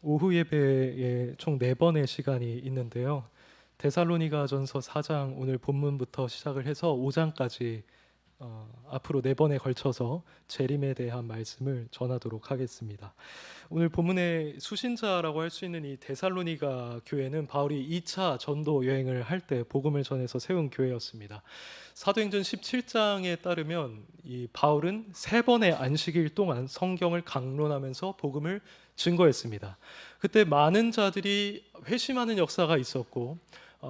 오후 예배에 총 4번의 시간이 있는데요. 데살로니가전서 4장 오늘 본문부터 시작을 해서 5장까지 앞으로 4번에 걸쳐서 재림에 대한 말씀을 전하도록 하겠습니다. 오늘 본문의 수신자라고 할 수 있는 이 데살로니가 교회는 바울이 2차 전도 여행을 할 때 복음을 전해서 세운 교회였습니다. 사도행전 17장에 따르면 이 바울은 3번의 안식일 동안 성경을 강론하면서 복음을 증거했습니다. 그때 많은 자들이 회심하는 역사가 있었고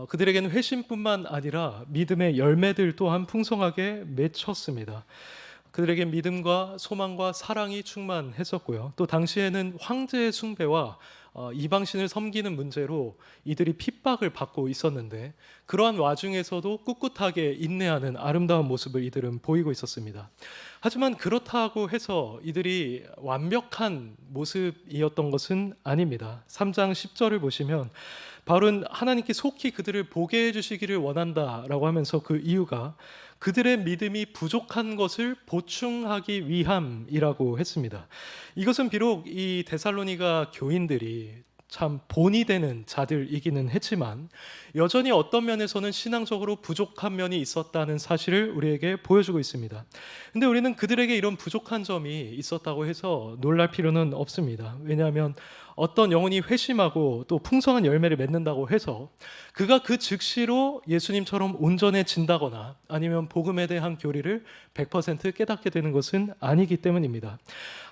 그들에게는 회심뿐만 아니라 믿음의 열매들 또한 풍성하게 맺혔습니다. 그들에게 믿음과 소망과 사랑이 충만했었고요. 또 당시에는 황제의 숭배와 이방신을 섬기는 문제로 이들이 핍박을 받고 있었는데 그러한 와중에서도 꿋꿋하게 인내하는 아름다운 모습을 이들은 보이고 있었습니다. 하지만 그렇다고 해서 이들이 완벽한 모습이었던 것은 아닙니다. 3장 10절을 보시면 바울은 하나님께 속히 그들을 보게 해주시기를 원한다라고 하면서 그 이유가 그들의 믿음이 부족한 것을 보충하기 위함이라고 했습니다. 이것은 비록 이 데살로니가 교인들이 참 본이 되는 자들이기는 했지만 여전히 어떤 면에서는 신앙적으로 부족한 면이 있었다는 사실을 우리에게 보여주고 있습니다. 근데 우리는 그들에게 이런 부족한 점이 있었다고 해서 놀랄 필요는 없습니다. 왜냐하면 어떤 영혼이 회심하고 또 풍성한 열매를 맺는다고 해서 그가 그 즉시로 예수님처럼 온전해진다거나 아니면 복음에 대한 교리를 100% 깨닫게 되는 것은 아니기 때문입니다.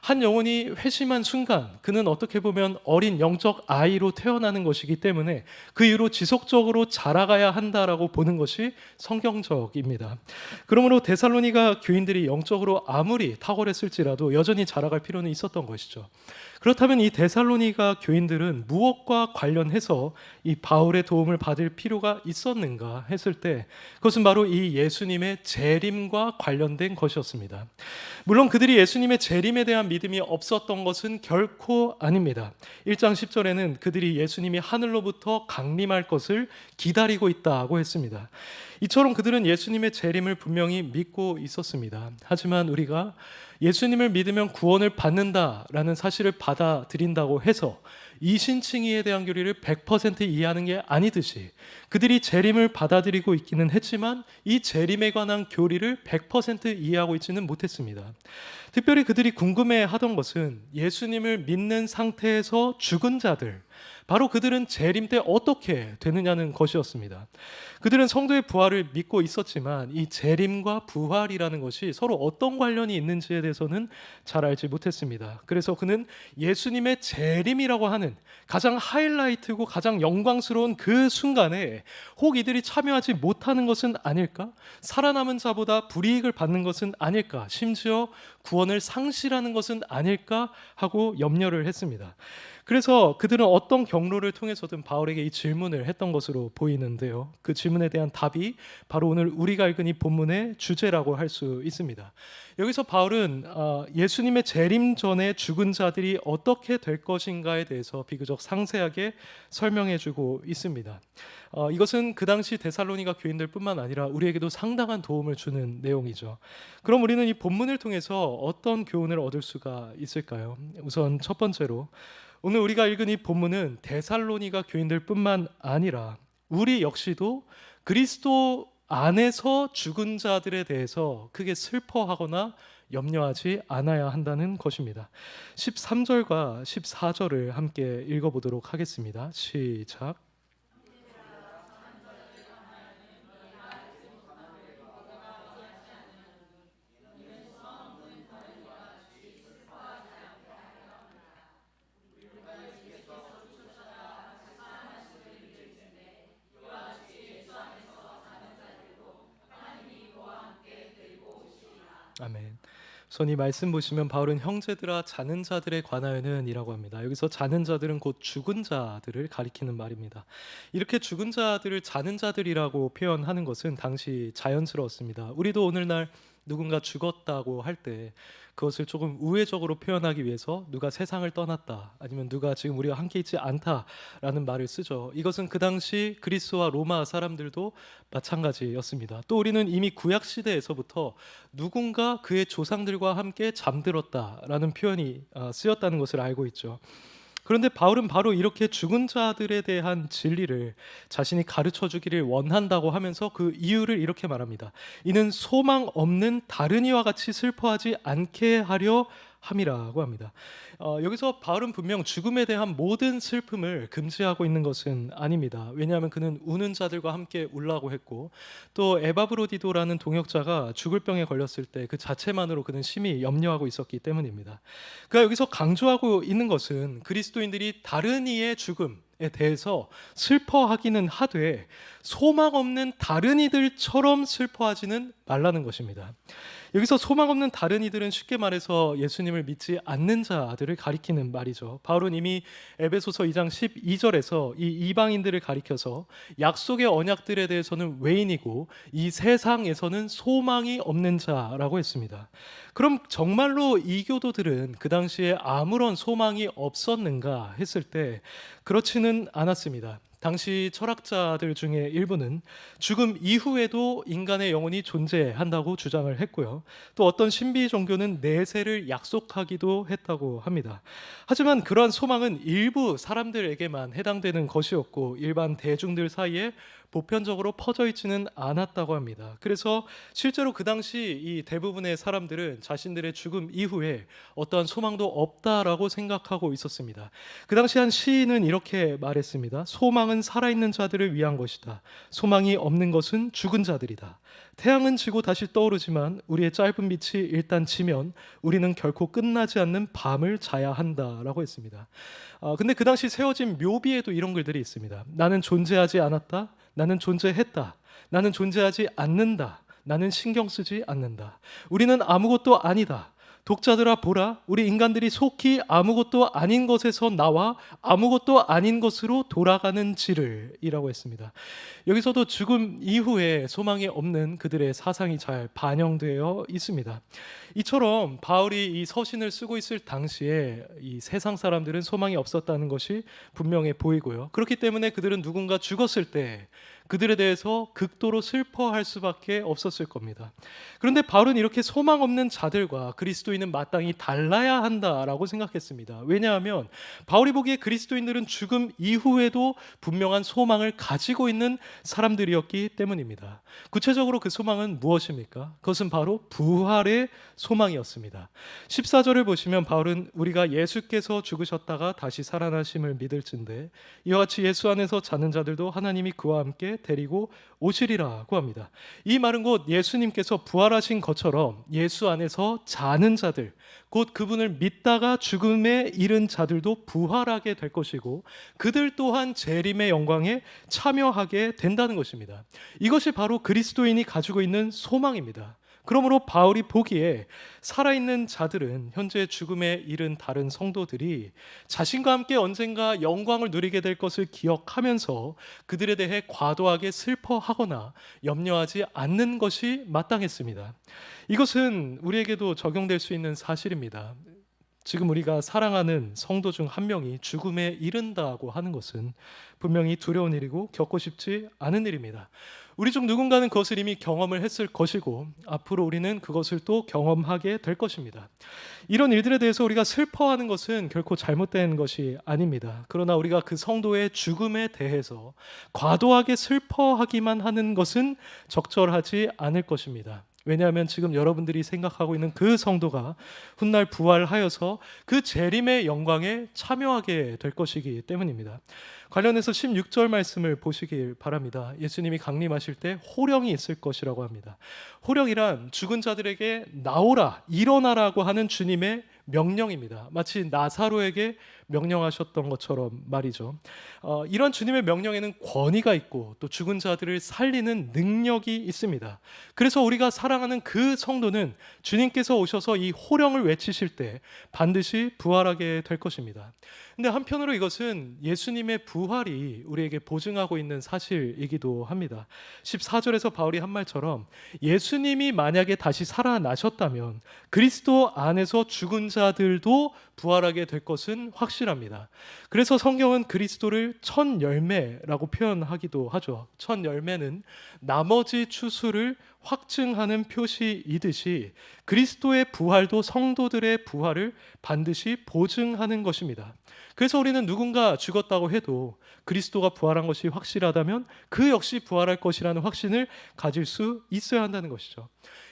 한 영혼이 회심한 순간 그는 어떻게 보면 어린 영적 아이로 태어나는 것이기 때문에 그 이후로 지속적으로 자라가야 한다라고 보는 것이 성경적입니다. 그러므로 데살로니가 교인들이 영적으로 아무리 탁월했을지라도 여전히 자라갈 필요는 있었던 것이죠. 그렇다면 이 데살로니가 교인들은 무엇과 관련해서 이 바울의 도움을 받을 필요가 있었는가 했을 때 그것은 바로 이 예수님의 재림과 관련된 것이었습니다. 물론 그들이 예수님의 재림에 대한 믿음이 없었던 것은 결코 아닙니다. 1장 10절에는 그들이 예수님이 하늘로부터 강림할 것을 기다리고 있다고 했습니다. 이처럼 그들은 예수님의 재림을 분명히 믿고 있었습니다. 하지만 우리가 예수님을 믿으면 구원을 받는다라는 사실을 받아들인다고 해서 이신칭의에 대한 교리를 100% 이해하는 게 아니듯이 그들이 재림을 받아들이고 있기는 했지만 이 재림에 관한 교리를 100% 이해하고 있지는 못했습니다. 특별히 그들이 궁금해하던 것은 예수님을 믿는 상태에서 죽은 자들, 바로 그들은 재림 때 어떻게 되느냐는 것이었습니다. 그들은 성도의 부활을 믿고 있었지만 이 재림과 부활이라는 것이 서로 어떤 관련이 있는지에 대해서는 잘 알지 못했습니다. 그래서 그는 예수님의 재림이라고 하는 가장 하이라이트고 가장 영광스러운 그 순간에 혹 이들이 참여하지 못하는 것은 아닐까? 살아남은 자보다 불이익을 받는 것은 아닐까? 심지어 구원을 상실하는 것은 아닐까? 하고 염려를 했습니다. 그래서 그들은 어떤 경로를 통해서든 바울에게 이 질문을 했던 것으로 보이는데요. 그 질문에 대한 답이 바로 오늘 우리가 읽은 이 본문의 주제라고 할 수 있습니다. 여기서 바울은 예수님의 재림 전에 죽은 자들이 어떻게 될 것인가에 대해서 비교적 상세하게 설명해주고 있습니다. 이것은 그 당시 데살로니가 교인들뿐만 아니라 우리에게도 상당한 도움을 주는 내용이죠. 그럼 우리는 이 본문을 통해서 어떤 교훈을 얻을 수가 있을까요? 우선 첫 번째로 오늘 우리가 읽은 이 본문은 데살로니가 교인들뿐만 아니라 우리 역시도 그리스도 안에서 죽은 자들에 대해서 크게 슬퍼하거나 염려하지 않아야 한다는 것입니다. 13절과 14절을 함께 읽어보도록 하겠습니다. 시작. 아멘. 우선 이 말씀 보시면 바울은 형제들아 자는 자들에 관하여는 이라고 합니다. 여기서 자는 자들은 곧 죽은 자들을 가리키는 말입니다. 이렇게 죽은 자들을 자는 자들이라고 표현하는 것은 당시 자연스러웠습니다. 우리도 오늘날 누군가 죽었다고 할 때 그것을 조금 우회적으로 표현하기 위해서 누가 세상을 떠났다 아니면 누가 지금 우리와 함께 있지 않다라는 말을 쓰죠. 이것은 그 당시 그리스와 로마 사람들도 마찬가지였습니다. 또 우리는 이미 구약 시대에서부터 누군가 그의 조상들과 함께 잠들었다라는 표현이 쓰였다는 것을 알고 있죠. 그런데 바울은 바로 이렇게 죽은 자들에 대한 진리를 자신이 가르쳐 주기를 원한다고 하면서 그 이유를 이렇게 말합니다. 이는 소망 없는 다른 이와 같이 슬퍼하지 않게 하려 함이라고 합니다. 여기서 바울은 분명 죽음에 대한 모든 슬픔을 금지하고 있는 것은 아닙니다. 왜냐하면 그는 우는 자들과 함께 울라고 했고, 또 에바브로디도라는 동역자가 죽을 병에 걸렸을 때 그 자체만으로 그는 심히 염려하고 있었기 때문입니다. 그가 여기서 강조하고 있는 것은 그리스도인들이 다른 이의 죽음에 대해서 슬퍼하기는 하되 소망 없는 다른 이들처럼 슬퍼하지는 말라는 것입니다. 여기서 소망 없는 다른 이들은 쉽게 말해서 예수님을 믿지 않는 자들을 가리키는 말이죠. 바울은 이미 에베소서 2장 12절에서 이 이방인들을 가리켜서 약속의 언약들에 대해서는 외인이고 이 세상에서는 소망이 없는 자라고 했습니다. 그럼 정말로 이교도들은 그 당시에 아무런 소망이 없었는가 했을 때 그렇지는 않았습니다. 당시 철학자들 중에 일부는 죽음 이후에도 인간의 영혼이 존재한다고 주장을 했고요. 또 어떤 신비 종교는 내세를 약속하기도 했다고 합니다. 하지만 그러한 소망은 일부 사람들에게만 해당되는 것이었고 일반 대중들 사이에 보편적으로 퍼져 있지는 않았다고 합니다. 그래서 실제로 그 당시 이 대부분의 사람들은 자신들의 죽음 이후에 어떠한 소망도 없다라고 생각하고 있었습니다. 그 당시 한 시인은 이렇게 말했습니다. 소망은 살아있는 자들을 위한 것이다. 소망이 없는 것은 죽은 자들이다. 태양은 지고 다시 떠오르지만 우리의 짧은 빛이 일단 지면 우리는 결코 끝나지 않는 밤을 자야 한다라고 했습니다. 근데 그 당시 세워진 묘비에도 이런 글들이 있습니다. 나는 존재하지 않았다. 나는 존재했다. 나는 존재하지 않는다. 나는 신경 쓰지 않는다. 우리는 아무것도 아니다. 독자들아 보라, 우리 인간들이 속히 아무것도 아닌 것에서 나와 아무것도 아닌 것으로 돌아가는지를 이라고 했습니다. 여기서도 죽음 이후에 소망이 없는 그들의 사상이 잘 반영되어 있습니다. 이처럼 바울이 이 서신을 쓰고 있을 당시에 이 세상 사람들은 소망이 없었다는 것이 분명해 보이고요. 그렇기 때문에 그들은 누군가 죽었을 때 그들에 대해서 극도로 슬퍼할 수밖에 없었을 겁니다. 그런데 바울은 이렇게 소망 없는 자들과 그리스도인은 마땅히 달라야 한다라고 생각했습니다. 왜냐하면 바울이 보기에 그리스도인들은 죽음 이후에도 분명한 소망을 가지고 있는 사람들이었기 때문입니다. 구체적으로 그 소망은 무엇입니까? 그것은 바로 부활의 소망이었습니다. 14절을 보시면 바울은 우리가 예수께서 죽으셨다가 다시 살아나심을 믿을진대 이와 같이 예수 안에서 자는 자들도 하나님이 그와 함께 데리고 오시리라고 합니다. 이 말은 곧 예수님께서 부활하신 것처럼 예수 안에서 자는 자들, 곧 그분을 믿다가 죽음에 이른 자들도 부활하게 될 것이고 그들 또한 재림의 영광에 참여하게 된다는 것입니다. 이것이 바로 그리스도인이 가지고 있는 소망입니다. 그러므로 바울이 보기에 살아있는 자들은 현재 죽음에 이른 다른 성도들이 자신과 함께 언젠가 영광을 누리게 될 것을 기억하면서 그들에 대해 과도하게 슬퍼하거나 염려하지 않는 것이 마땅했습니다. 이것은 우리에게도 적용될 수 있는 사실입니다. 지금 우리가 사랑하는 성도 중 한 명이 죽음에 이른다고 하는 것은 분명히 두려운 일이고 겪고 싶지 않은 일입니다. 우리 중 누군가는 그것을 이미 경험을 했을 것이고 앞으로 우리는 그것을 또 경험하게 될 것입니다. 이런 일들에 대해서 우리가 슬퍼하는 것은 결코 잘못된 것이 아닙니다. 그러나 우리가 그 성도의 죽음에 대해서 과도하게 슬퍼하기만 하는 것은 적절하지 않을 것입니다. 왜냐하면 지금 여러분들이 생각하고 있는 그 성도가 훗날 부활하여서 그 재림의 영광에 참여하게 될 것이기 때문입니다. 관련해서 16절 말씀을 보시길 바랍니다. 예수님이 강림하실 때 호령이 있을 것이라고 합니다. 호령이란 죽은 자들에게 나오라, 일어나라고 하는 주님의 명령입니다. 마치 나사로에게 명령하셨던 것처럼 말이죠. 이런 주님의 명령에는 권위가 있고 또 죽은 자들을 살리는 능력이 있습니다. 그래서 우리가 사랑하는 그 성도는 주님께서 오셔서 이 호령을 외치실 때 반드시 부활하게 될 것입니다. 근데 한편으로 이것은 예수님의 부활이 우리에게 보증하고 있는 사실이기도 합니다. 14절에서 바울이 한 말처럼 예수님이 만약에 다시 살아나셨다면 그리스도 안에서 죽은 자들도 부활하게 될 것은 확실합니다. 그래서 성경은 그리스도를 첫 열매라고 표현하기도 하죠. 첫 열매는 나머지 추수를 확증하는 표시이듯이 그리스도의 부활도 성도들의 부활을 반드시 보증하는 것입니다. 그래서 우리는 누군가 죽었다고 해도 그리스도가 부활한 것이 확실하다면 그 역시 부활할 것이라는 확신을 가질 수 있어야 한다는 것이죠.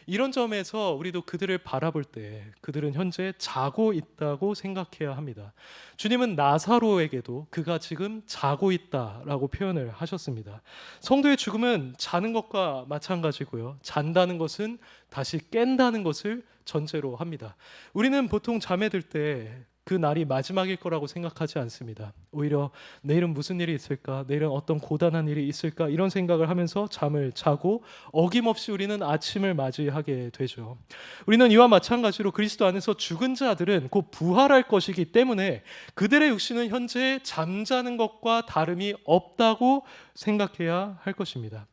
이런 점에서 우리도 그들을 바라볼 때 그들은 현재 자고 있다고 생각해야 합니다. 주님은 나사로에게도 그가 지금 자고 있다라고 표현을 하셨습니다. 성도의 죽음은 자는 것과 마찬가지고요. 잔다는 것은 다시 깬다는 것을 전제로 합니다. 우리는 보통 잠에 들 때 그 날이 마지막일 거라고 생각하지 않습니다. 오히려 내일은 무슨 일이 있을까? 내일은 어떤 고단한 일이 있을까? 이런 생각을 하면서 잠을 자고 어김없이 우리는 아침을 맞이하게 되죠. 우리는 이와 마찬가지로 그리스도 안에서 죽은 자들은 곧 부활할 것이기 때문에 그들의 육신은 현재 잠자는 것과 다름이 없다고 생각해야 할 것입니다.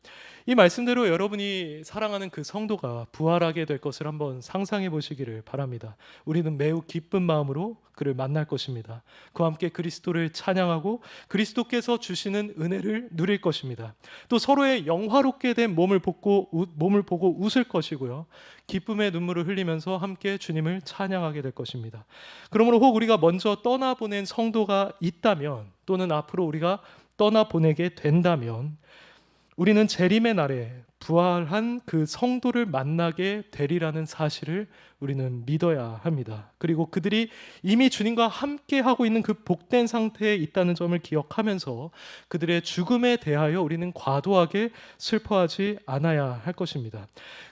이 말씀대로 여러분이 사랑하는 그 성도가 부활하게 될 것을 한번 상상해 보시기를 바랍니다. 우리는 매우 기쁜 마음으로 그를 만날 것입니다. 그와 함께 그리스도를 찬양하고 그리스도께서 주시는 은혜를 누릴 것입니다. 또 서로의 영화롭게 된 몸을 보고 웃을 것이고요. 기쁨의 눈물을 흘리면서 함께 주님을 찬양하게 될 것입니다. 그러므로 혹 우리가 먼저 떠나보낸 성도가 있다면, 또는 앞으로 우리가 떠나보내게 된다면, 우리는 재림의 날에 부활한 그 성도를 만나게 되리라는 사실을 우리는 믿어야 합니다. 그리고 그들이 이미 주님과 함께 하고 있는 그 복된 상태에 있다는 점을 기억하면서 그들의 죽음에 대하여 우리는 과도하게 슬퍼하지 않아야 할 것입니다.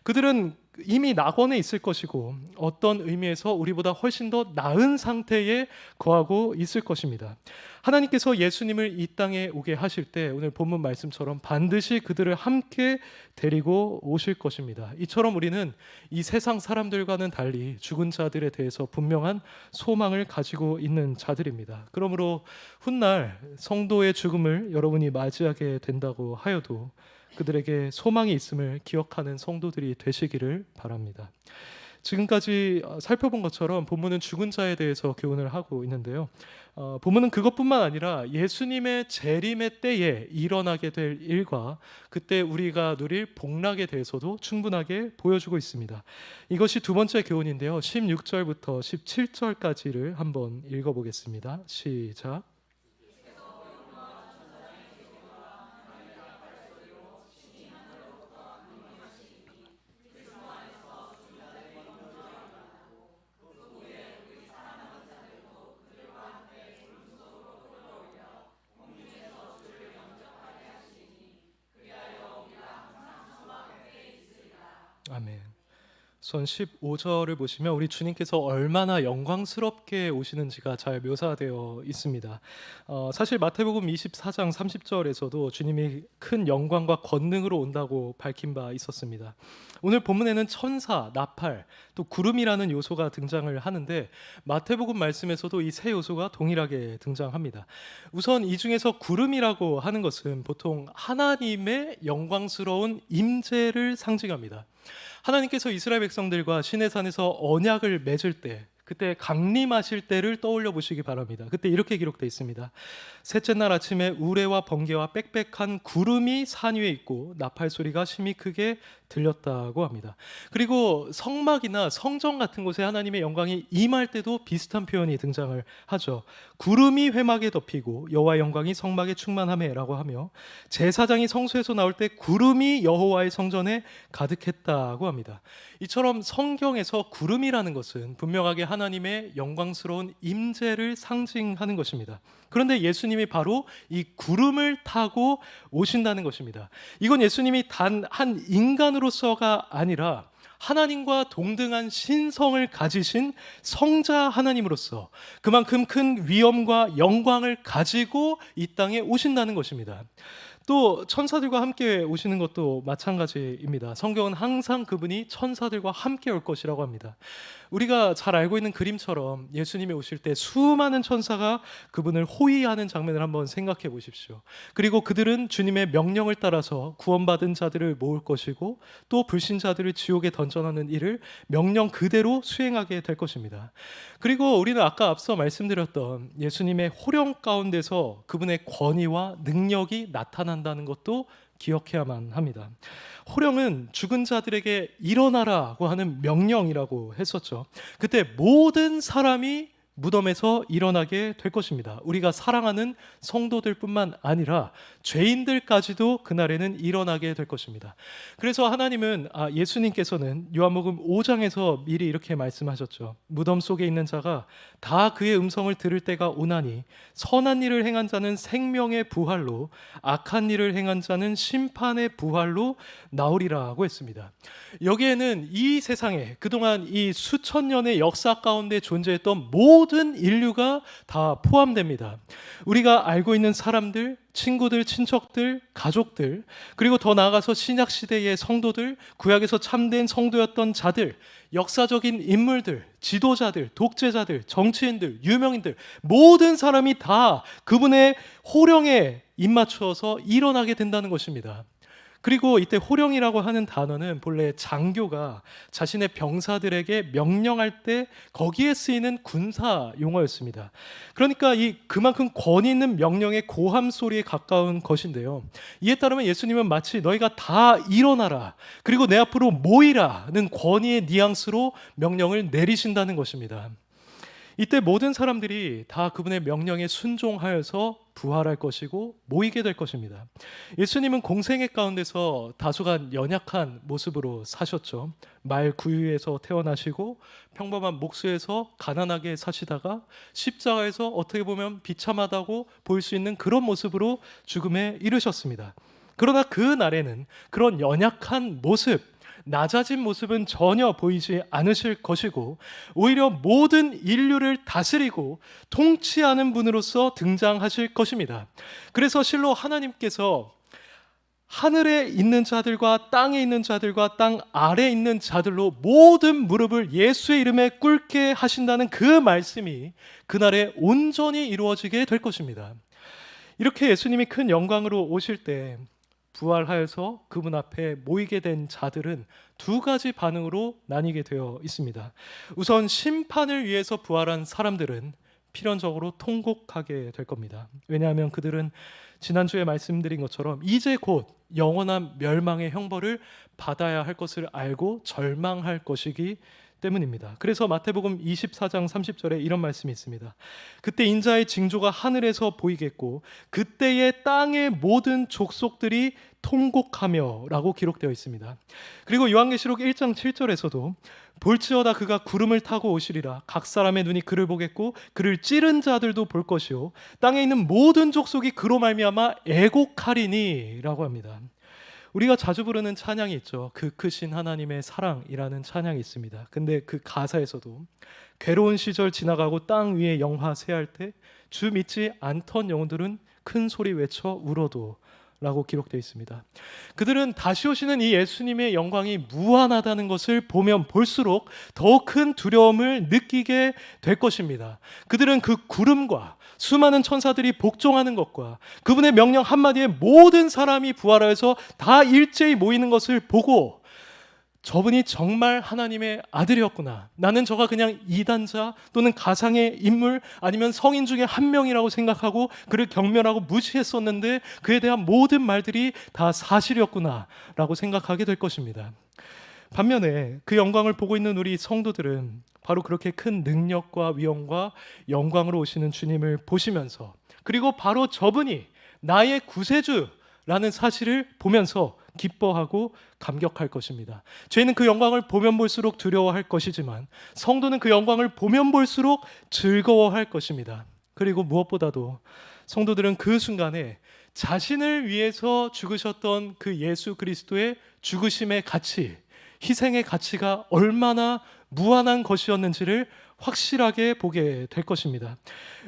그들은 이미 낙원에 있을 것이고 어떤 의미에서 우리보다 훨씬 더 나은 상태에 거하고 있을 것입니다. 하나님께서 예수님을 이 땅에 오게 하실 때 오늘 본문 말씀처럼 반드시 그들을 함께 데리고 오실 것입니다. 이처럼 우리는 이 세상 사람들과는 달리 죽은 자들에 대해서 분명한 소망을 가지고 있는 자들입니다. 그러므로 훗날 성도의 죽음을 여러분이 맞이하게 된다고 하여도 그들에게 소망이 있음을 기억하는 성도들이 되시기를 바랍니다. 지금까지 살펴본 것처럼 본문은 죽은 자에 대해서 교훈을 하고 있는데요. 본문은 그것뿐만 아니라 예수님의 재림의 때에 일어나게 될 일과 그때 우리가 누릴 복락에 대해서도 충분하게 보여주고 있습니다. 이것이 두 번째 교훈인데요. 16절부터 17절까지를 한번 읽어보겠습니다. 시작. 아멘. 우선 15절을 보시면 우리 주님께서 얼마나 영광스럽게 오시는지가 잘 묘사되어 있습니다. 사실 마태복음 24장 30절에서도 주님이 큰 영광과 권능으로 온다고 밝힌 바 있었습니다. 오늘 본문에는 천사, 나팔, 또 구름이라는 요소가 등장을 하는데 마태복음 말씀에서도 이 세 요소가 동일하게 등장합니다. 우선 이 중에서 구름이라고 하는 것은 보통 하나님의 영광스러운 임재를 상징합니다. 하나님께서 이스라엘 백성들과 시내산에서 언약을 맺을 때, 그때 강림하실 때를 떠올려 보시기 바랍니다. 그때 이렇게 기록되어 있습니다. 셋째 날 아침에 우레와 번개와 빽빽한 구름이 산 위에 있고 나팔 소리가 심히 크게 들렸다고 합니다. 그리고 성막이나 성전 같은 곳에 하나님의 영광이 임할 때도 비슷한 표현이 등장을 하죠. 구름이 회막에 덮이고 여호와의 영광이 성막에 충만하매라고 하며, 제사장이 성소에서 나올 때 구름이 여호와의 성전에 가득했다고 합니다. 이처럼 성경에서 구름이라는 것은 분명하게 하나님의 영광스러운 임재를 상징하는 것입니다. 그런데 예수님이 바로 이 구름을 타고 오신다는 것입니다. 이건 예수님이 단 한 인간으로서가 아니라 하나님과 동등한 신성을 가지신 성자 하나님으로서 그만큼 큰 위엄과 영광을 가지고 이 땅에 오신다는 것입니다. 또 천사들과 함께 오시는 것도 마찬가지입니다. 성경은 항상 그분이 천사들과 함께 올 것이라고 합니다. 우리가 잘 알고 있는 그림처럼 예수님이 오실 때 수많은 천사가 그분을 호위하는 장면을 한번 생각해 보십시오. 그리고 그들은 주님의 명령을 따라서 구원받은 자들을 모을 것이고 또 불신자들을 지옥에 던져넣는 일을 명령 그대로 수행하게 될 것입니다. 그리고 우리는 아까 앞서 말씀드렸던 예수님의 호령 가운데서 그분의 권위와 능력이 나타난다는 것도 기억해야만 합니다. 호령은 죽은 자들에게 일어나라고 하는 명령이라고 했었죠. 그때 모든 사람이 무덤에서 일어나게 될 것입니다. 우리가 사랑하는 성도들뿐만 아니라 죄인들까지도 그날에는 일어나게 될 것입니다. 그래서 하나님은 예수님께서는 요한복음 5장에서 미리 이렇게 말씀하셨죠. 무덤 속에 있는 자가 다 그의 음성을 들을 때가 오나니 선한 일을 행한 자는 생명의 부활로 악한 일을 행한 자는 심판의 부활로 나오리라고 했습니다. 여기에는 이 세상에 그동안 이 수천 년의 역사 가운데 존재했던 모든 인류가 다 포함됩니다. 우리가 알고 있는 사람들, 친구들, 친척들, 가족들, 그리고 더 나아가서 신약 시대의 성도들, 구약에서 참된 성도였던 자들, 역사적인 인물들, 지도자들, 독재자들, 정치인들, 유명인들, 모든 사람이 다 그분의 호령에 입맞추어서 일어나게 된다는 것입니다. 그리고 이때 호령이라고 하는 단어는 본래 장교가 자신의 병사들에게 명령할 때 거기에 쓰이는 군사 용어였습니다. 그러니까 그만큼 권위 있는 명령의 고함 소리에 가까운 것인데요. 이에 따르면 예수님은 마치 너희가 다 일어나라, 그리고 내 앞으로 모이라는 권위의 뉘앙스로 명령을 내리신다는 것입니다. 이때 모든 사람들이 다 그분의 명령에 순종하여서 부활할 것이고 모이게 될 것입니다. 예수님은 공생애 가운데서 다소간 연약한 모습으로 사셨죠. 말 구유에서 태어나시고 평범한 목수에서 가난하게 사시다가 십자가에서 어떻게 보면 비참하다고 보일 수 있는 그런 모습으로 죽음에 이르셨습니다. 그러나 그 날에는 그런 연약한 모습, 낮아진 모습은 전혀 보이지 않으실 것이고 오히려 모든 인류를 다스리고 통치하는 분으로서 등장하실 것입니다. 그래서 실로 하나님께서 하늘에 있는 자들과 땅에 있는 자들과 땅 아래에 있는 자들로 모든 무릎을 예수의 이름에 꿇게 하신다는 그 말씀이 그날에 온전히 이루어지게 될 것입니다. 이렇게 예수님이 큰 영광으로 오실 때 부활하여서 그분 앞에 모이게 된 자들은 두 가지 반응으로 나뉘게 되어 있습니다. 우선 심판을 위해서 부활한 사람들은 필연적으로 통곡하게 될 겁니다. 왜냐하면 그들은 지난주에 말씀드린 것처럼 이제 곧 영원한 멸망의 형벌을 받아야 할 것을 알고 절망할 것이기 때문입니다. 그래서 마태복음 24장 30절에 이런 말씀이 있습니다. 그때 인자의 징조가 하늘에서 보이겠고 그때의 땅의 모든 족속들이 통곡하며 라고 기록되어 있습니다. 그리고 요한계시록 1장 7절에서도 볼지어다 그가 구름을 타고 오시리라. 각 사람의 눈이 그를 보겠고 그를 찌른 자들도 볼 것이요 땅에 있는 모든 족속이 그로 말미암아 애곡하리니 라고 합니다. 우리가 자주 부르는 찬양이 있죠. 그 크신 하나님의 사랑이라는 찬양이 있습니다. 근데 그 가사에서도 괴로운 시절 지나가고 땅 위에 영화 새할 때 주 믿지 않던 영혼들은 큰 소리 외쳐 울어도 라고 기록되어 있습니다. 그들은 다시 오시는 이 예수님의 영광이 무한하다는 것을 보면 볼수록 더 큰 두려움을 느끼게 될 것입니다. 그들은 그 구름과 수많은 천사들이 복종하는 것과 그분의 명령 한마디에 모든 사람이 부활하여서 다 일제히 모이는 것을 보고 저분이 정말 하나님의 아들이었구나. 나는 저가 그냥 이단자 또는 가상의 인물 아니면 성인 중에 한 명이라고 생각하고 그를 경멸하고 무시했었는데 그에 대한 모든 말들이 다 사실이었구나 라고 생각하게 될 것입니다. 반면에 그 영광을 보고 있는 우리 성도들은 바로 그렇게 큰 능력과 위엄과 영광으로 오시는 주님을 보시면서 그리고 바로 저분이 나의 구세주라는 사실을 보면서 기뻐하고 감격할 것입니다. 죄인은 그 영광을 보면 볼수록 두려워할 것이지만 성도는 그 영광을 보면 볼수록 즐거워할 것입니다. 그리고 무엇보다도 성도들은 그 순간에 자신을 위해서 죽으셨던 그 예수 그리스도의 죽으심의 가치, 희생의 가치가 얼마나 무한한 것이었는지를 확실하게 보게 될 것입니다.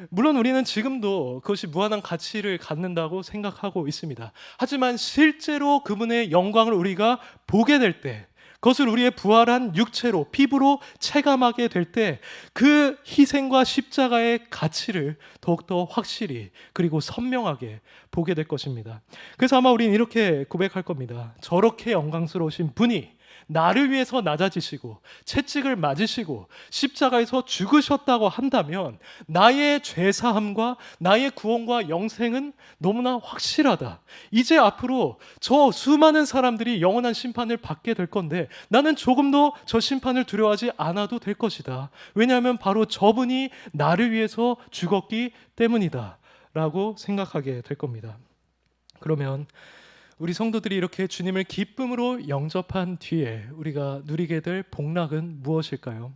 물론 우리는 지금도 그것이 무한한 가치를 갖는다고 생각하고 있습니다. 하지만 실제로 그분의 영광을 우리가 보게 될 때, 그것을 우리의 부활한 육체로, 피부로 체감하게 될 때 그 희생과 십자가의 가치를 더욱더 확실히 그리고 선명하게 보게 될 것입니다. 그래서 아마 우리는 이렇게 고백할 겁니다. 저렇게 영광스러우신 분이 나를 위해서 낮아지시고 채찍을 맞으시고 십자가에서 죽으셨다고 한다면 나의 죄사함과 나의 구원과 영생은 너무나 확실하다. 이제 앞으로 저 수많은 사람들이 영원한 심판을 받게 될 건데 나는 조금도 저 심판을 두려워하지 않아도 될 것이다. 왜냐하면 바로 저분이 나를 위해서 죽었기 때문이다 라고 생각하게 될 겁니다. 그러면 우리 성도들이 이렇게 주님을 기쁨으로 영접한 뒤에 우리가 누리게 될 복락은 무엇일까요?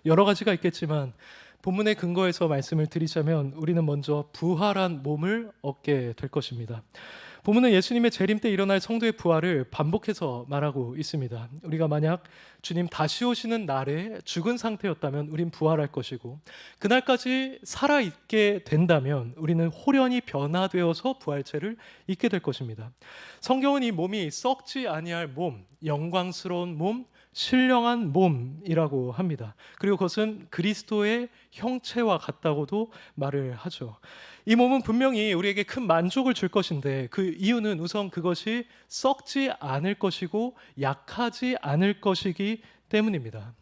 여러 가지가 있겠지만 본문의 근거에서 말씀을 드리자면 우리는 먼저 부활한 몸을 얻게 될 것입니다. 본문은 예수님의 재림 때 일어날 성도의 부활을 반복해서 말하고 있습니다. 우리가 만약 주님 다시 오시는 날에 죽은 상태였다면 우린 부활할 것이고 그날까지 살아있게 된다면 우리는 홀연히 변화되어서 부활체를 입게 될 것입니다. 성경은 이 몸이 썩지 아니할 몸, 영광스러운 몸, 신령한 몸이라고 합니다. 그리고 그것은 그리스도의 형체와 같다고도 말을 하죠. 이 몸은 분명히 우리에게 큰 만족을 줄 것인데 그 이유는 우선 그것이 썩지 않을 것이고 약하지 않을 것이기 때문입니다.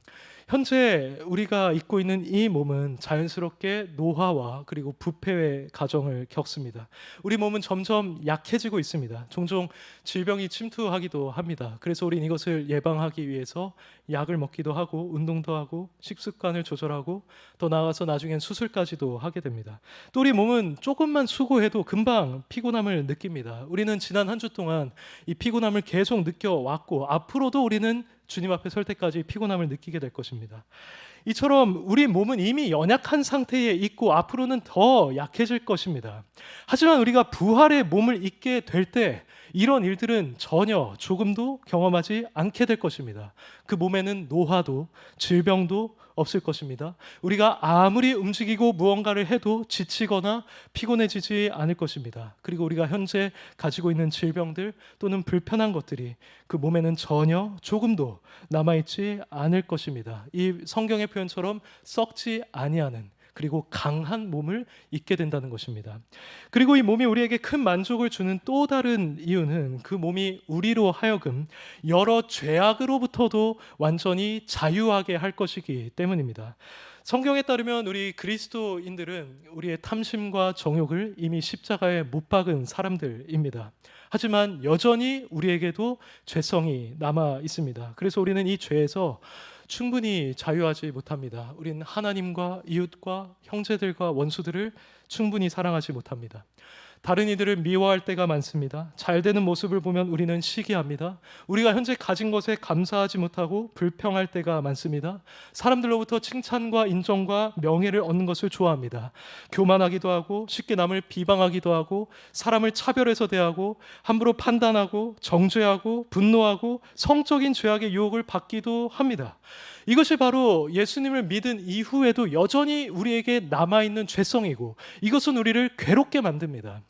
현재 우리가 입고 있는 이 몸은 자연스럽게 노화와 그리고 부패의 과정을 겪습니다. 우리 몸은 점점 약해지고 있습니다. 종종 질병이 침투하기도 합니다. 그래서 우리는 이것을 예방하기 위해서 약을 먹기도 하고 운동도 하고 식습관을 조절하고 더 나아가서 나중엔 수술까지도 하게 됩니다. 또 우리 몸은 조금만 수고해도 금방 피곤함을 느낍니다. 우리는 지난 한 주 동안 이 피곤함을 계속 느껴왔고 앞으로도 우리는 주님 앞에 설 때까지 피곤함을 느끼게 될 것입니다. 이처럼 우리 몸은 이미 연약한 상태에 있고 앞으로는 더 약해질 것입니다. 하지만 우리가 부활의 몸을 입게 될 때 이런 일들은 전혀 조금도 경험하지 않게 될 것입니다. 그 몸에는 노화도 질병도 없을 것입니다. 우리가 아무리 움직이고 무언가를 해도 지치거나 피곤해지지 않을 것입니다. 그리고 우리가 현재 가지고 있는 질병들 또는 불편한 것들이 그 몸에는 전혀 조금도 남아있지 않을 것입니다. 이 성경의 표현처럼 썩지 아니하는 그리고 강한 몸을 입게 된다는 것입니다. 그리고 이 몸이 우리에게 큰 만족을 주는 또 다른 이유는 그 몸이 우리로 하여금 여러 죄악으로부터도 완전히 자유하게 할 것이기 때문입니다. 성경에 따르면 우리 그리스도인들은 우리의 탐심과 정욕을 이미 십자가에 못 박은 사람들입니다. 하지만 여전히 우리에게도 죄성이 남아 있습니다. 그래서 우리는 이 죄에서 충분히 자유하지 못합니다. 우리는 하나님과 이웃과 형제들과 원수들을 충분히 사랑하지 못합니다. 다른 이들을 미워할 때가 많습니다. 잘 되는 모습을 보면 우리는 시기합니다. 우리가 현재 가진 것에 감사하지 못하고 불평할 때가 많습니다. 사람들로부터 칭찬과 인정과 명예를 얻는 것을 좋아합니다. 교만하기도 하고 쉽게 남을 비방하기도 하고 사람을 차별해서 대하고 함부로 판단하고 정죄하고 분노하고 성적인 죄악의 유혹을 받기도 합니다. 이것이 바로 예수님을 믿은 이후에도 여전히 우리에게 남아있는 죄성이고 이것은 우리를 괴롭게 만듭니다.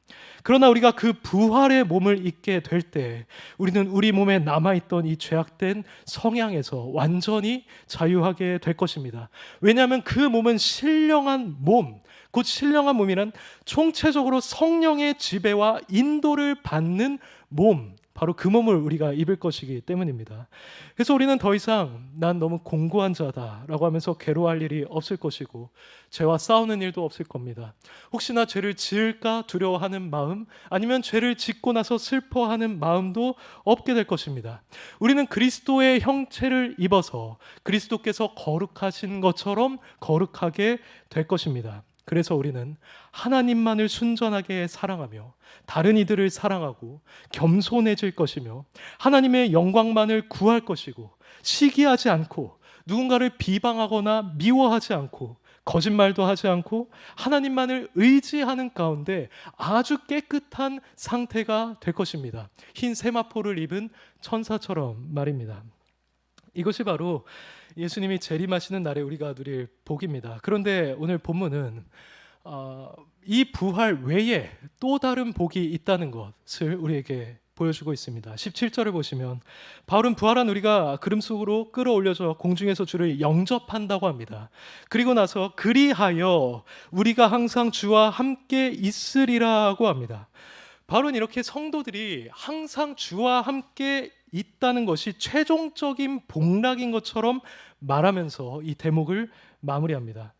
그러나 우리가 그 부활의 몸을 입게 될 때 우리는 우리 몸에 남아있던 이 죄악된 성향에서 완전히 자유하게 될 것입니다. 왜냐하면 그 몸은 신령한 몸, 곧 신령한 몸이란 총체적으로 성령의 지배와 인도를 받는 몸, 바로 그 몸을 우리가 입을 것이기 때문입니다. 그래서 우리는 더 이상 난 너무 공고한 자다라고 하면서 괴로워할 일이 없을 것이고 죄와 싸우는 일도 없을 겁니다. 혹시나 죄를 지을까 두려워하는 마음 아니면 죄를 짓고 나서 슬퍼하는 마음도 없게 될 것입니다. 우리는 그리스도의 형체를 입어서 그리스도께서 거룩하신 것처럼 거룩하게 될 것입니다. 그래서 우리는 하나님만을 순전하게 사랑하며 다른 이들을 사랑하고 겸손해질 것이며 하나님의 영광만을 구할 것이고 시기하지 않고 누군가를 비방하거나 미워하지 않고 거짓말도 하지 않고 하나님만을 의지하는 가운데 아주 깨끗한 상태가 될 것입니다. 흰 세마포를 입은 천사처럼 말입니다. 이것이 바로 예수님이 재림하시는 날에 우리가 누릴 복입니다. 그런데 오늘 본문은 이 부활 외에 또 다른 복이 있다는 것을 우리에게 보여주고 있습니다. 17절을 보시면 바울은 부활한 우리가 구름 속으로 끌어올려져 공중에서 주를 영접한다고 합니다. 그리고 나서 그리하여 우리가 항상 주와 함께 있으리라고 합니다. 바울은 이렇게 성도들이 항상 주와 함께 있다는 것이 최종적인 복락인 것처럼 말하면서 이 대목을 마무리합니다.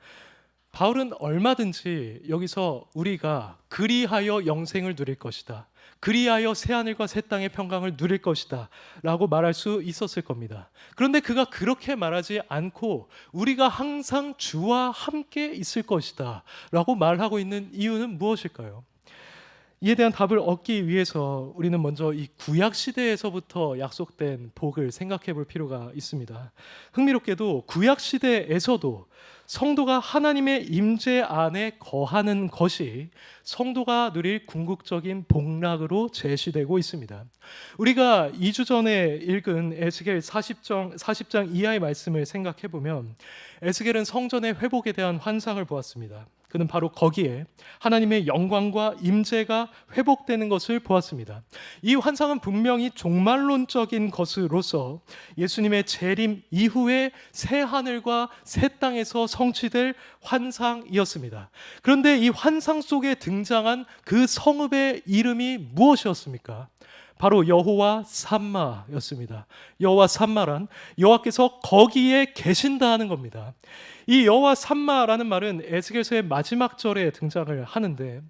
바울은 얼마든지 여기서 우리가 그리하여 영생을 누릴 것이다, 그리하여 새하늘과 새 땅의 평강을 누릴 것이다 라고 말할 수 있었을 겁니다. 그런데 그가 그렇게 말하지 않고 우리가 항상 주와 함께 있을 것이다 라고 말하고 있는 이유는 무엇일까요? 이에 대한 답을 얻기 위해서 우리는 먼저 이 구약 시대에서부터 약속된 복을 생각해 볼 필요가 있습니다. 흥미롭게도 구약 시대에서도 성도가 하나님의 임재 안에 거하는 것이 성도가 누릴 궁극적인 복락으로 제시되고 있습니다. 우리가 2주 전에 읽은 에스겔 40장 이하의 말씀을 생각해 보면 에스겔은 성전의 회복에 대한 환상을 보았습니다. 그는 바로 거기에 하나님의 영광과 임재가 회복되는 것을 보았습니다. 이 환상은 분명히 종말론적인 것으로서 예수님의 재림 이후에 새 하늘과 새 땅에서 성취될 환상이었습니다. 그런데 이 환상 속에 등장한 그 성읍의 이름이 무엇이었습니까? 바로 여호와 삼마였습니다. 여호와 삼마란 여호와께서 거기에 계신다 하는 겁니다. 이 여호와 삼마라는 말은 에스겔서의 마지막 절에 등장을 하는데,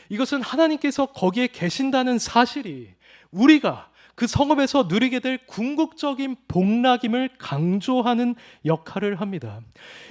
이것은 하나님께서 거기에 계신다는 사실이 우리가 그 성읍에서 누리게 될 궁극적인 복락임을 강조하는 역할을 합니다.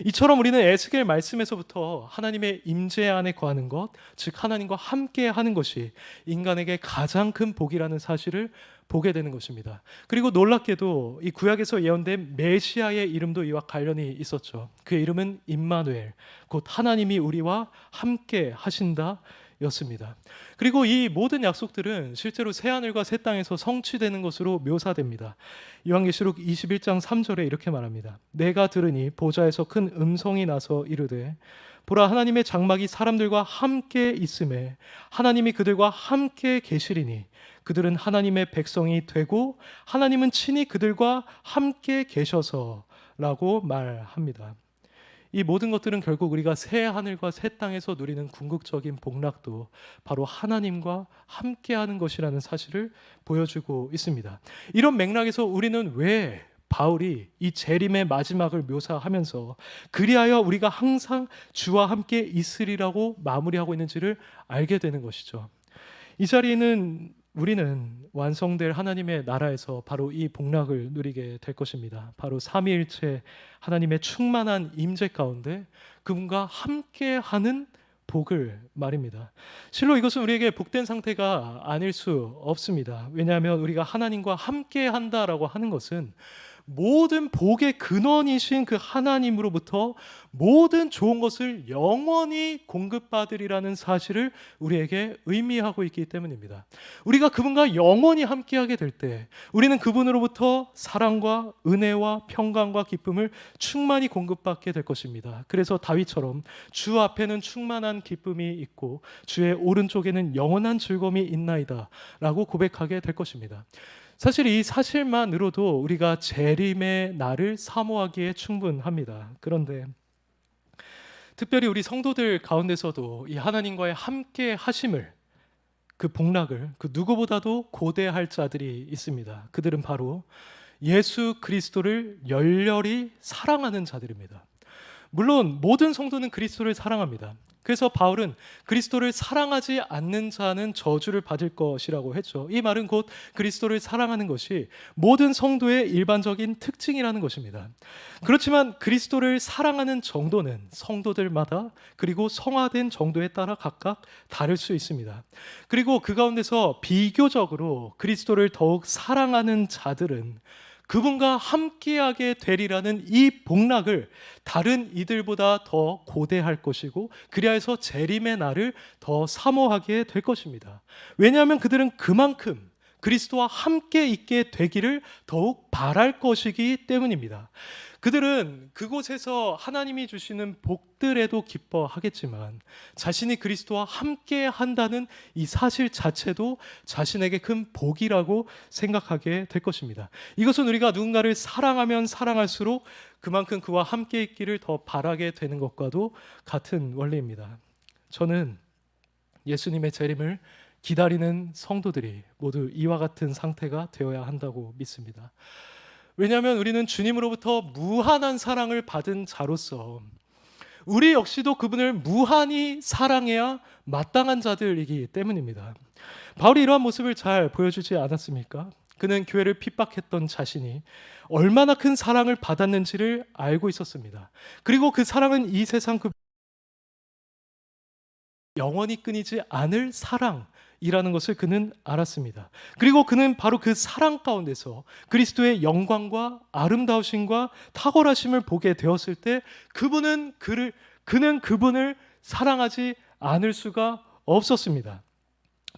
이처럼 우리는 에스겔 말씀에서부터 하나님의 임재 안에 거하는 것, 즉 하나님과 함께 하는 것이 인간에게 가장 큰 복이라는 사실을 보게 되는 것입니다. 그리고 놀랍게도 이 구약에서 예언된 메시아의 이름도 이와 관련이 있었죠. 그의 이름은 임마누엘, 곧 하나님이 우리와 함께 하신다 였습니다. 그리고 이 모든 약속들은 실제로 새하늘과 새 땅에서 성취되는 것으로 묘사됩니다. 요한계시록 21장 3절에 이렇게 말합니다. 내가 들으니 보좌에서 큰 음성이 나서 이르되 보라, 하나님의 장막이 사람들과 함께 있음에 하나님이 그들과 함께 계시리니 그들은 하나님의 백성이 되고 하나님은 친히 그들과 함께 계셔서 라고 말합니다. 이 모든 것들은 결국 우리가 새 하늘과 새 땅에서 누리는 궁극적인 복락도 바로 하나님과 함께하는 것이라는 사실을 보여주고 있습니다. 이런 맥락에서 우리는 왜 바울이 이 재림의 마지막을 묘사하면서 그리하여 우리가 항상 주와 함께 있으리라고 마무리하고 있는지를 알게 되는 것이죠. 이 자리에는 우리는 완성될 하나님의 나라에서 바로 이 복락을 누리게 될 것입니다. 바로 삼위일체 하나님의 충만한 임재 가운데 그분과 함께하는 복을 말입니다. 실로 이것은 우리에게 복된 상태가 아닐 수 없습니다. 왜냐하면 우리가 하나님과 함께한다라고 하는 것은 모든 복의 근원이신 그 하나님으로부터 모든 좋은 것을 영원히 공급받으리라는 사실을 우리에게 의미하고 있기 때문입니다. 우리가 그분과 영원히 함께하게 될 때 우리는 그분으로부터 사랑과 은혜와 평강과 기쁨을 충만히 공급받게 될 것입니다. 그래서 다윗처럼 주 앞에는 충만한 기쁨이 있고 주의 오른쪽에는 영원한 즐거움이 있나이다 라고 고백하게 될 것입니다. 사실 이 사실만으로도 우리가 재림의 날을 사모하기에 충분합니다. 그런데 특별히 우리 성도들 가운데서도 이 하나님과의 함께 하심을, 그 복락을 그 누구보다도 고대할 자들이 있습니다. 그들은 바로 예수 그리스도를 열렬히 사랑하는 자들입니다. 물론 모든 성도는 그리스도를 사랑합니다. 그래서 바울은 그리스도를 사랑하지 않는 자는 저주를 받을 것이라고 했죠. 이 말은 곧 그리스도를 사랑하는 것이 모든 성도의 일반적인 특징이라는 것입니다. 그렇지만 그리스도를 사랑하는 정도는 성도들마다 그리고 성화된 정도에 따라 각각 다를 수 있습니다. 그리고 그 가운데서 비교적으로 그리스도를 더욱 사랑하는 자들은 그분과 함께하게 되리라는 이 복락을 다른 이들보다 더 고대할 것이고 그리하여서 재림의 날을 더 사모하게 될 것입니다. 왜냐하면 그들은 그만큼 그리스도와 함께 있게 되기를 더욱 바랄 것이기 때문입니다. 그들은 그곳에서 하나님이 주시는 복들에도 기뻐하겠지만 자신이 그리스도와 함께 한다는 이 사실 자체도 자신에게 큰 복이라고 생각하게 될 것입니다. 이것은 우리가 누군가를 사랑하면 사랑할수록 그만큼 그와 함께 있기를 더 바라게 되는 것과도 같은 원리입니다. 저는 예수님의 재림을 기다리는 성도들이 모두 이와 같은 상태가 되어야 한다고 믿습니다. 왜냐하면 우리는 주님으로부터 무한한 사랑을 받은 자로서 우리 역시도 그분을 무한히 사랑해야 마땅한 자들이기 때문입니다. 바울이 이러한 모습을 잘 보여주지 않았습니까? 그는 교회를 핍박했던 자신이 얼마나 큰 사랑을 받았는지를 알고 있었습니다. 그리고 그 사랑은 이 세상 그 영원히 끊이지 않을 사랑이라는 것을 그는 알았습니다. 그리고 그는 바로 그 사랑 가운데서 그리스도의 영광과 아름다우심과 탁월하심을 보게 되었을 때 그는 그분을 사랑하지 않을 수가 없었습니다.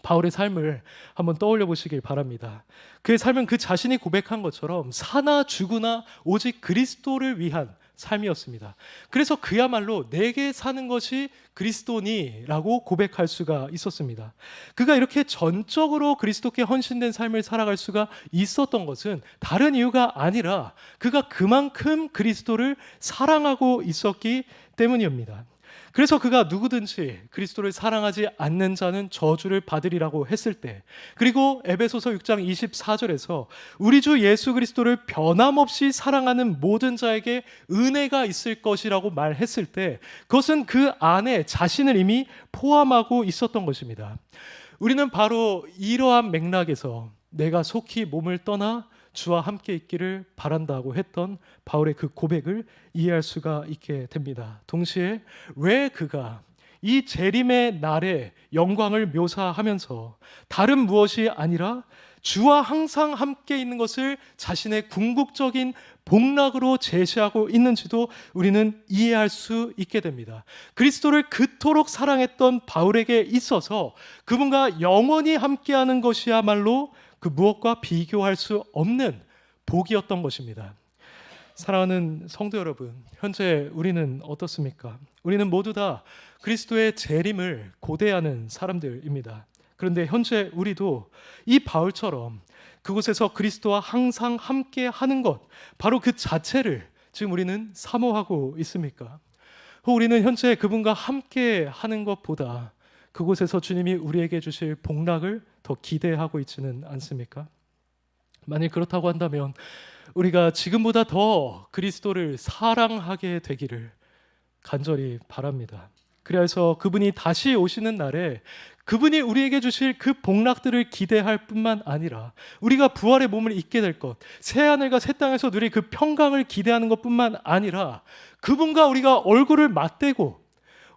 바울의 삶을 한번 떠올려 보시길 바랍니다. 그의 삶은 그 자신이 고백한 것처럼 사나 죽으나 오직 그리스도를 위한 삶이었습니다. 그래서 그야말로 내게 사는 것이 그리스도니라고 고백할 수가 있었습니다. 그가 이렇게 전적으로 그리스도께 헌신된 삶을 살아갈 수가 있었던 것은 다른 이유가 아니라 그가 그만큼 그리스도를 사랑하고 있었기 때문입니다. 그래서 그가 누구든지 그리스도를 사랑하지 않는 자는 저주를 받으리라고 했을 때, 그리고 에베소서 6장 24절에서 우리 주 예수 그리스도를 변함없이 사랑하는 모든 자에게 은혜가 있을 것이라고 말했을 때 그것은 그 안에 자신을 이미 포함하고 있었던 것입니다. 우리는 바로 이러한 맥락에서 내가 속히 몸을 떠나 주와 함께 있기를 바란다고 했던 바울의 그 고백을 이해할 수가 있게 됩니다. 동시에 왜 그가 이 재림의 날의 영광을 묘사하면서 다른 무엇이 아니라 주와 항상 함께 있는 것을 자신의 궁극적인 복락으로 제시하고 있는지도 우리는 이해할 수 있게 됩니다. 그리스도를 그토록 사랑했던 바울에게 있어서 그분과 영원히 함께하는 것이야말로 그 무엇과 비교할 수 없는 복이었던 것입니다. 사랑하는 성도 여러분, 현재 우리는 어떻습니까? 우리는 모두 다 그리스도의 재림을 고대하는 사람들입니다. 그런데 현재 우리도 이 바울처럼 그곳에서 그리스도와 항상 함께 하는 것, 바로 그 자체를 지금 우리는 사모하고 있습니까? 우리는 현재 그분과 함께 하는 것보다 그곳에서 주님이 우리에게 주실 복락을 더 기대하고 있지는 않습니까? 만일 그렇다고 한다면 우리가 지금보다 더 그리스도를 사랑하게 되기를 간절히 바랍니다. 그래서 그분이 다시 오시는 날에 그분이 우리에게 주실 그 복락들을 기대할 뿐만 아니라 우리가 부활의 몸을 입게 될 것, 새하늘과 새 땅에서 누릴 그 평강을 기대하는 것뿐만 아니라 그분과 우리가 얼굴을 맞대고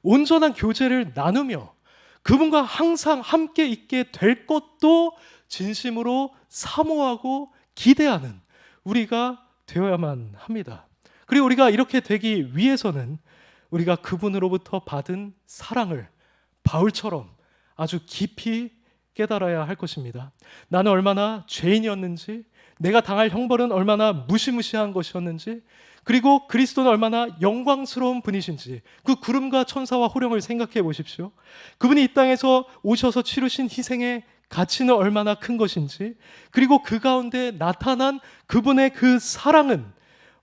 온전한 교제를 나누며 그분과 항상 함께 있게 될 것도 진심으로 사모하고 기대하는 우리가 되어야만 합니다. 그리고 우리가 이렇게 되기 위해서는 우리가 그분으로부터 받은 사랑을 바울처럼 아주 깊이 깨달아야 할 것입니다. 나는 얼마나 죄인이었는지, 내가 당할 형벌은 얼마나 무시무시한 것이었는지, 그리고 그리스도는 얼마나 영광스러운 분이신지 그 구름과 천사와 호령을 생각해 보십시오. 그분이 이 땅에서 오셔서 치르신 희생의 가치는 얼마나 큰 것인지, 그리고 그 가운데 나타난 그분의 그 사랑은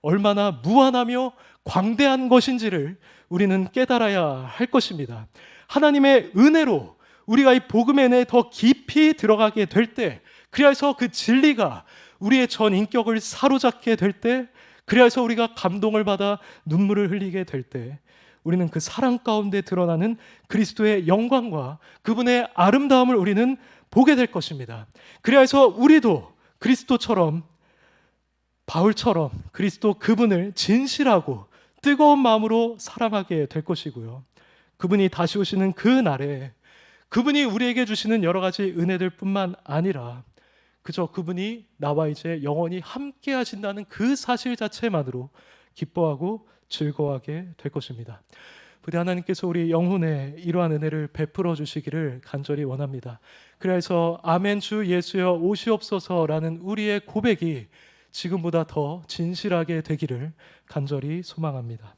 얼마나 무한하며 광대한 것인지를 우리는 깨달아야 할 것입니다. 하나님의 은혜로 우리가 이 복음의 내에 더 깊이 들어가게 될 때, 그래서 그 진리가 우리의 전 인격을 사로잡게 될 때, 그래서 우리가 감동을 받아 눈물을 흘리게 될 때 우리는 그 사랑 가운데 드러나는 그리스도의 영광과 그분의 아름다움을 우리는 보게 될 것입니다. 그래서 우리도 그리스도처럼, 바울처럼 그리스도 그분을 진실하고 뜨거운 마음으로 사랑하게 될 것이고요. 그분이 다시 오시는 그 날에 그분이 우리에게 주시는 여러 가지 은혜들 뿐만 아니라 그저 그분이 나와 이제 영원히 함께 하신다는 그 사실 자체만으로 기뻐하고 즐거워하게 될 것입니다. 부디 하나님께서 우리 영혼에 이러한 은혜를 베풀어 주시기를 간절히 원합니다. 그래서 아멘 주 예수여 오시옵소서라는 우리의 고백이 지금보다 더 진실하게 되기를 간절히 소망합니다.